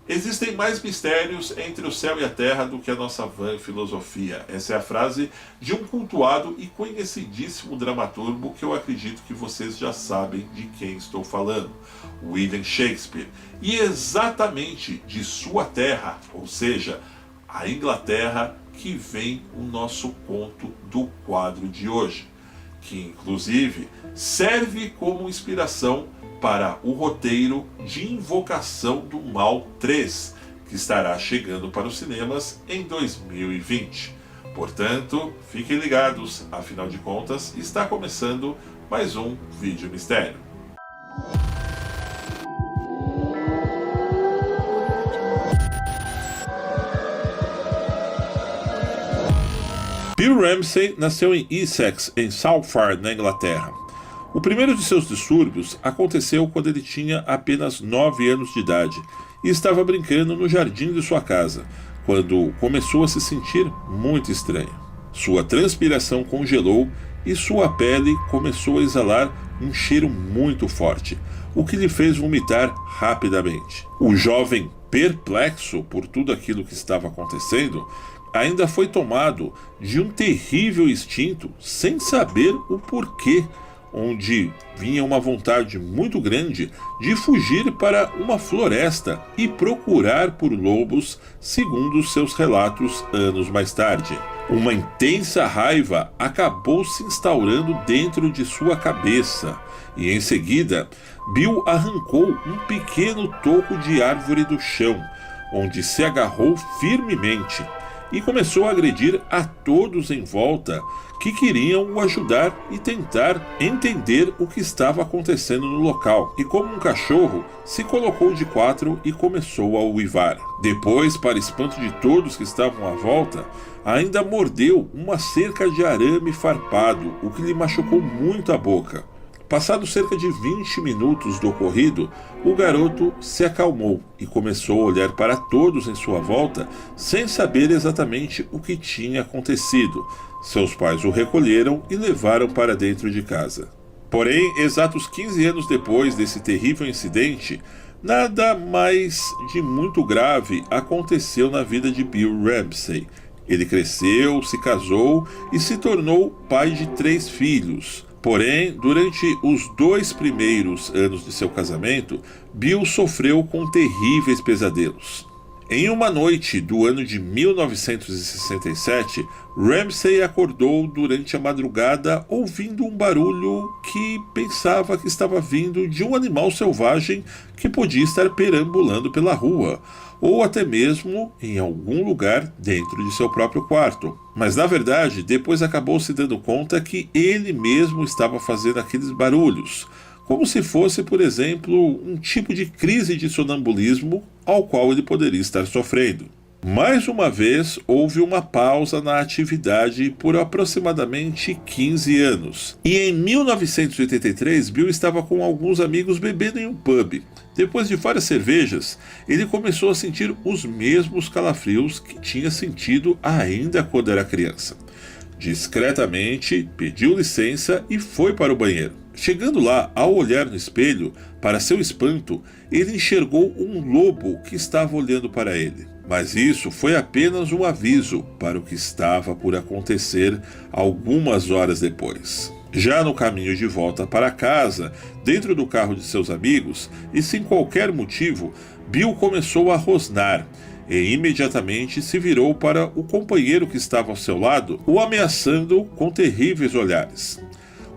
Existem mais mistérios entre o céu e a terra do que a nossa vã filosofia. Essa é a frase de um cultuado e conhecidíssimo dramaturgo que eu acredito que vocês já sabem de quem estou falando, William Shakespeare. E exatamente de sua terra, ou seja, a Inglaterra, que vem o nosso conto do quadro de hoje, que inclusive serve como inspiração para o roteiro de Invocação do Mal 3, que estará chegando para os cinemas em 2020. Portanto, fiquem ligados, afinal de contas, está começando mais um Vídeo Mistério. Bill Ramsey nasceu em Essex, em Salford, na Inglaterra. O primeiro de seus distúrbios aconteceu quando ele tinha apenas 9 anos de idade e estava brincando no jardim de sua casa, quando começou a se sentir muito estranho. Sua transpiração congelou e sua pele começou a exalar um cheiro muito forte, o que lhe fez vomitar rapidamente. O jovem, perplexo por tudo aquilo que estava acontecendo, ainda foi tomado de um terrível instinto sem saber o porquê, onde vinha uma vontade muito grande de fugir para uma floresta e procurar por lobos, segundo seus relatos anos mais tarde. Uma intensa raiva acabou se instaurando dentro de sua cabeça e, em seguida, Bill arrancou um pequeno toco de árvore do chão, onde se agarrou firmemente e começou a agredir a todos em volta que queriam o ajudar e tentar entender o que estava acontecendo no local. E como um cachorro, se colocou de quatro e começou a uivar. Depois, para espanto de todos que estavam à volta, ainda mordeu uma cerca de arame farpado, o que lhe machucou muito a boca. Passados cerca de 20 minutos do ocorrido, o garoto se acalmou e começou a olhar para todos em sua volta sem saber exatamente o que tinha acontecido. Seus pais o recolheram e levaram para dentro de casa. Porém, exatos 15 anos depois desse terrível incidente, nada mais de muito grave aconteceu na vida de Bill Ramsey. Ele cresceu, se casou e se tornou pai de 3 filhos. Porém, durante os 2 primeiros anos de seu casamento, Bill sofreu com terríveis pesadelos. Em uma noite do ano de 1967, Ramsey acordou durante a madrugada ouvindo um barulho que pensava que estava vindo de um animal selvagem que podia estar perambulando pela rua, ou até mesmo em algum lugar dentro de seu próprio quarto. Mas na verdade, depois acabou se dando conta que ele mesmo estava fazendo aqueles barulhos, como se fosse, por exemplo, um tipo de crise de sonambulismo ao qual ele poderia estar sofrendo. Mais uma vez, houve uma pausa na atividade por aproximadamente 15 anos. E em 1983, Bill estava com alguns amigos bebendo em um pub. Depois de várias cervejas, ele começou a sentir os mesmos calafrios que tinha sentido ainda quando era criança. Discretamente, pediu licença e foi para o banheiro. Chegando lá, ao olhar no espelho, para seu espanto, ele enxergou um lobo que estava olhando para ele. Mas isso foi apenas um aviso para o que estava por acontecer algumas horas depois. Já no caminho de volta para casa, dentro do carro de seus amigos, e sem qualquer motivo, Bill começou a rosnar e imediatamente se virou para o companheiro que estava ao seu lado, o ameaçando com terríveis olhares.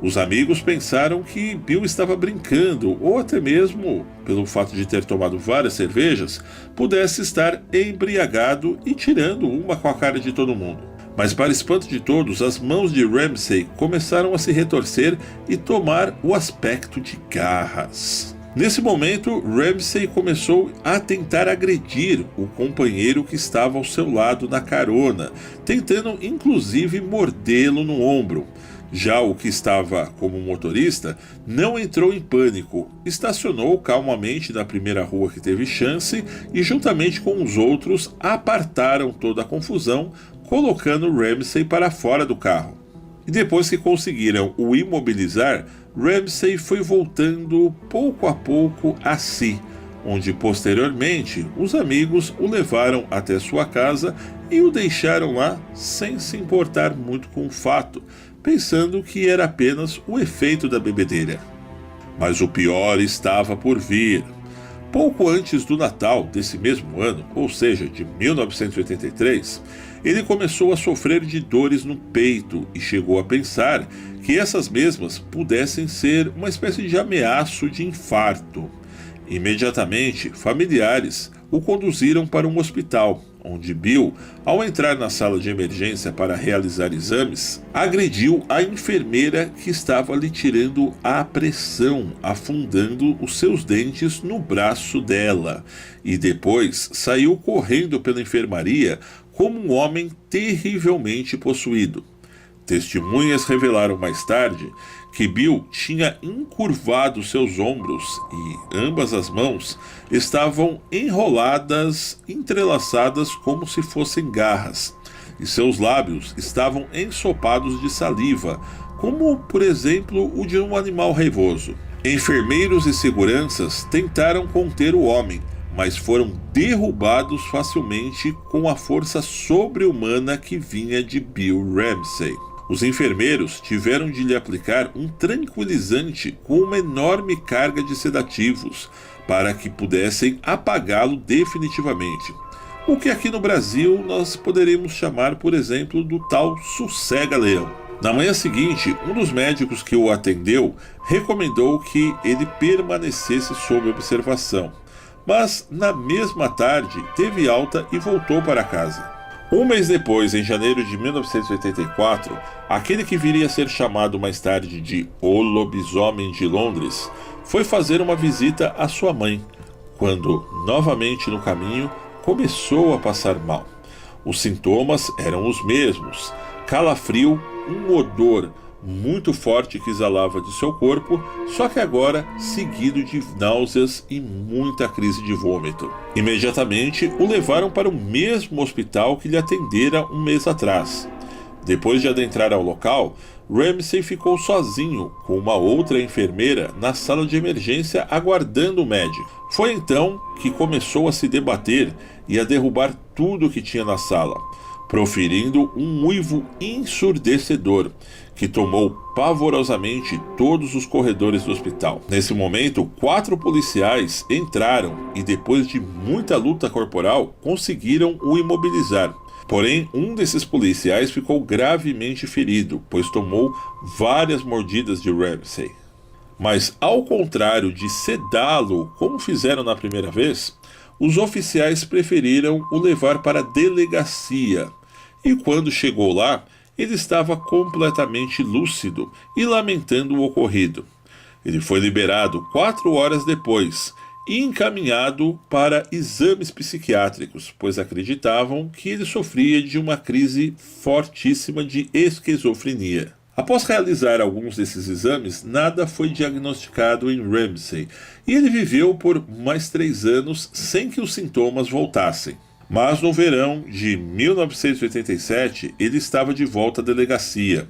Os amigos pensaram que Bill estava brincando, ou até mesmo, pelo fato de ter tomado várias cervejas, pudesse estar embriagado e tirando uma com a cara de todo mundo. Mas para espanto de todos, as mãos de Ramsey começaram a se retorcer e tomar o aspecto de garras. Nesse momento, Ramsey começou a tentar agredir o companheiro que estava ao seu lado na carona, tentando inclusive mordê-lo no ombro. Já o que estava como motorista não entrou em pânico, estacionou calmamente na primeira rua que teve chance e, juntamente com os outros, apartaram toda a confusão, colocando Ramsey para fora do carro. E depois que conseguiram o imobilizar, Ramsey foi voltando pouco a pouco a si, onde posteriormente os amigos o levaram até sua casa e o deixaram lá sem se importar muito com o fato, pensando que era apenas o efeito da bebedeira. Mas o pior estava por vir. Pouco antes do Natal desse mesmo ano, ou seja, de 1983, ele começou a sofrer de dores no peito e chegou a pensar que essas mesmas pudessem ser uma espécie de ameaço de infarto. Imediatamente, familiares o conduziram para um hospital, onde Bill, ao entrar na sala de emergência para realizar exames, agrediu a enfermeira que estava lhe tirando a pressão, afundando os seus dentes no braço dela, e depois saiu correndo pela enfermaria como um homem terrivelmente possuído. Testemunhas revelaram mais tarde que Bill tinha encurvado seus ombros e ambas as mãos estavam enroladas, entrelaçadas como se fossem garras, e seus lábios estavam ensopados de saliva, como, por exemplo, o de um animal raivoso. Enfermeiros e seguranças tentaram conter o homem, mas foram derrubados facilmente com a força sobre-humana que vinha de Bill Ramsey. Os enfermeiros tiveram de lhe aplicar um tranquilizante com uma enorme carga de sedativos para que pudessem apagá-lo definitivamente. O que aqui no Brasil nós poderíamos chamar, por exemplo, do tal sossega-leão. Na manhã seguinte, um dos médicos que o atendeu recomendou que ele permanecesse sob observação, mas na mesma tarde teve alta e voltou para casa. Um mês depois, em janeiro de 1984, aquele que viria a ser chamado mais tarde de O Lobisomem de Londres foi fazer uma visita à sua mãe, quando, novamente no caminho, começou a passar mal. Os sintomas eram os mesmos: calafrio, um odor muito forte que exalava de seu corpo, só que agora seguido de náuseas e muita crise de vômito. Imediatamente o levaram para o mesmo hospital que lhe atendera um mês atrás. Depois de adentrar ao local, Ramsey ficou sozinho com uma outra enfermeira na sala de emergência aguardando o médico. Foi então que começou a se debater e a derrubar tudo que tinha na sala, proferindo um uivo ensurdecedor que tomou pavorosamente todos os corredores do hospital. Nesse momento, 4 policiais entraram e, depois de muita luta corporal, conseguiram o imobilizar. Porém, um desses policiais ficou gravemente ferido, pois tomou várias mordidas de Ramsey. Mas, ao contrário de sedá-lo, como fizeram na primeira vez, os oficiais preferiram o levar para a delegacia. E quando chegou lá, ele estava completamente lúcido e lamentando o ocorrido. Ele foi liberado 4 horas depois e encaminhado para exames psiquiátricos, pois acreditavam que ele sofria de uma crise fortíssima de esquizofrenia. Após realizar alguns desses exames, nada foi diagnosticado em Ramsey e ele viveu por mais 3 anos sem que os sintomas voltassem. Mas no verão de 1987, ele estava de volta à delegacia,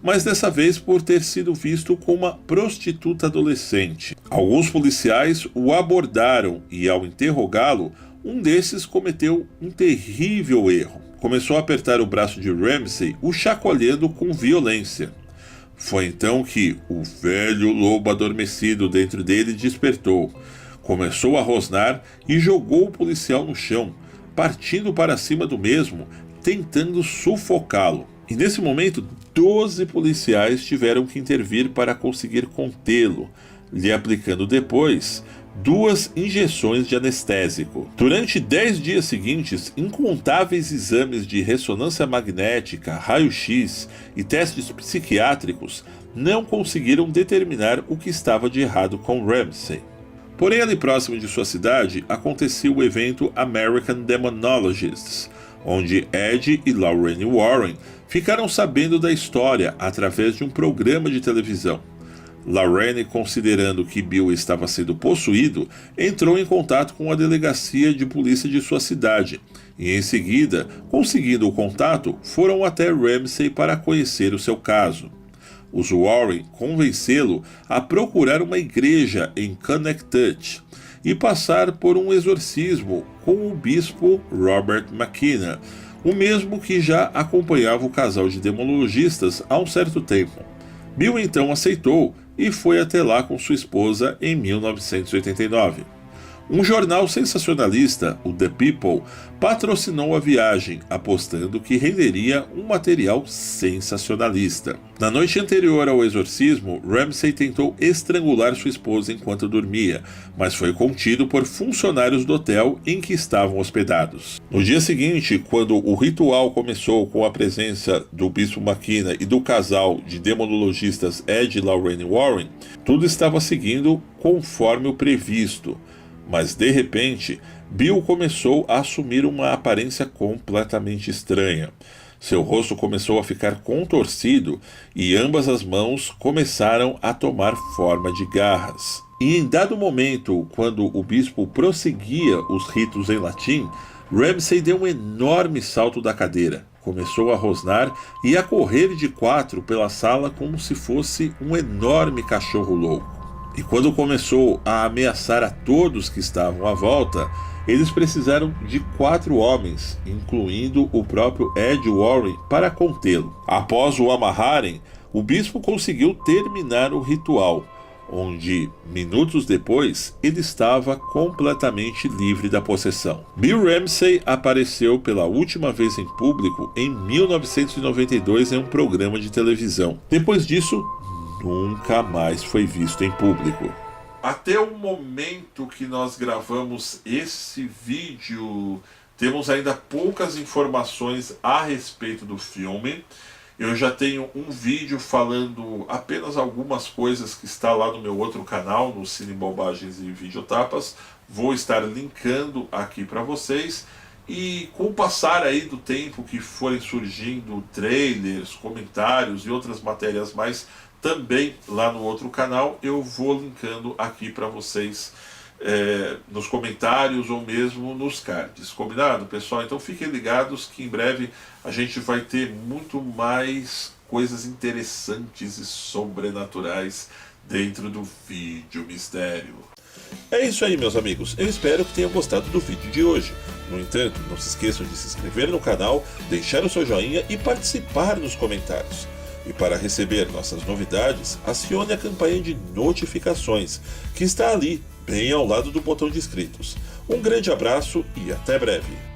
mas dessa vez por ter sido visto com uma prostituta adolescente. Alguns policiais o abordaram e, ao interrogá-lo, um desses cometeu um terrível erro. Começou a apertar o braço de Ramsey, o chacoalhando com violência. Foi então que o velho lobo adormecido dentro dele despertou, começou a rosnar e jogou o policial no chão, partindo para cima do mesmo, tentando sufocá-lo. E nesse momento, 12 policiais tiveram que intervir para conseguir contê-lo, lhe aplicando depois 2 injeções de anestésico. Durante 10 dias seguintes, incontáveis exames de ressonância magnética, raio-x e testes psiquiátricos não conseguiram determinar o que estava de errado com Ramsey. Porém, ali próximo de sua cidade, acontecia o evento American Demonologists, onde Ed e Lorraine Warren ficaram sabendo da história através de um programa de televisão. Lorraine, considerando que Bill estava sendo possuído, entrou em contato com a delegacia de polícia de sua cidade e, em seguida, conseguindo o contato, foram até Ramsey para conhecer o seu caso. Os Warren convencê-lo a procurar uma igreja em Connecticut e passar por um exorcismo com o bispo Robert McKenna, o mesmo que já acompanhava o casal de demonologistas há um certo tempo. Bill então aceitou e foi até lá com sua esposa em 1989. Um jornal sensacionalista, o The People, patrocinou a viagem, apostando que renderia um material sensacionalista. Na noite anterior ao exorcismo, Ramsay tentou estrangular sua esposa enquanto dormia, mas foi contido por funcionários do hotel em que estavam hospedados. No dia seguinte, quando o ritual começou com a presença do bispo McKenna e do casal de demonologistas Ed e Lorraine Warren, tudo estava seguindo conforme o previsto. Mas de repente, Bill começou a assumir uma aparência completamente estranha. Seu rosto começou a ficar contorcido e ambas as mãos começaram a tomar forma de garras. E em dado momento, quando o bispo prosseguia os ritos em latim, Ramsay deu um enorme salto da cadeira. Começou a rosnar e a correr de quatro pela sala como se fosse um enorme cachorro louco. E quando começou a ameaçar a todos que estavam à volta, eles precisaram de 4 homens, incluindo o próprio Ed Warren, para contê-lo. Após o amarrarem, o bispo conseguiu terminar o ritual, onde, minutos depois, ele estava completamente livre da possessão. Bill Ramsay apareceu pela última vez em público em 1992 em um programa de televisão. Depois disso, nunca mais foi visto em público. Até o momento que nós gravamos esse vídeo, temos ainda poucas informações a respeito do filme. Eu já tenho um vídeo falando apenas algumas coisas que está lá no meu outro canal, no Cine Bobagens e Videotapas. Vou estar linkando aqui para vocês. E com o passar aí do tempo que forem surgindo trailers, comentários e outras matérias mais, também lá no outro canal, eu vou linkando aqui para vocês nos comentários ou mesmo nos cards. Combinado, pessoal? Então fiquem ligados que em breve a gente vai ter muito mais coisas interessantes e sobrenaturais dentro do Vídeo Mistério. É isso aí, meus amigos. Eu espero que tenham gostado do vídeo de hoje. No entanto, não se esqueçam de se inscrever no canal, deixar o seu joinha e participar nos comentários. E para receber nossas novidades, acione a campanha de notificações, que está ali, bem ao lado do botão de inscritos. Um grande abraço e até breve!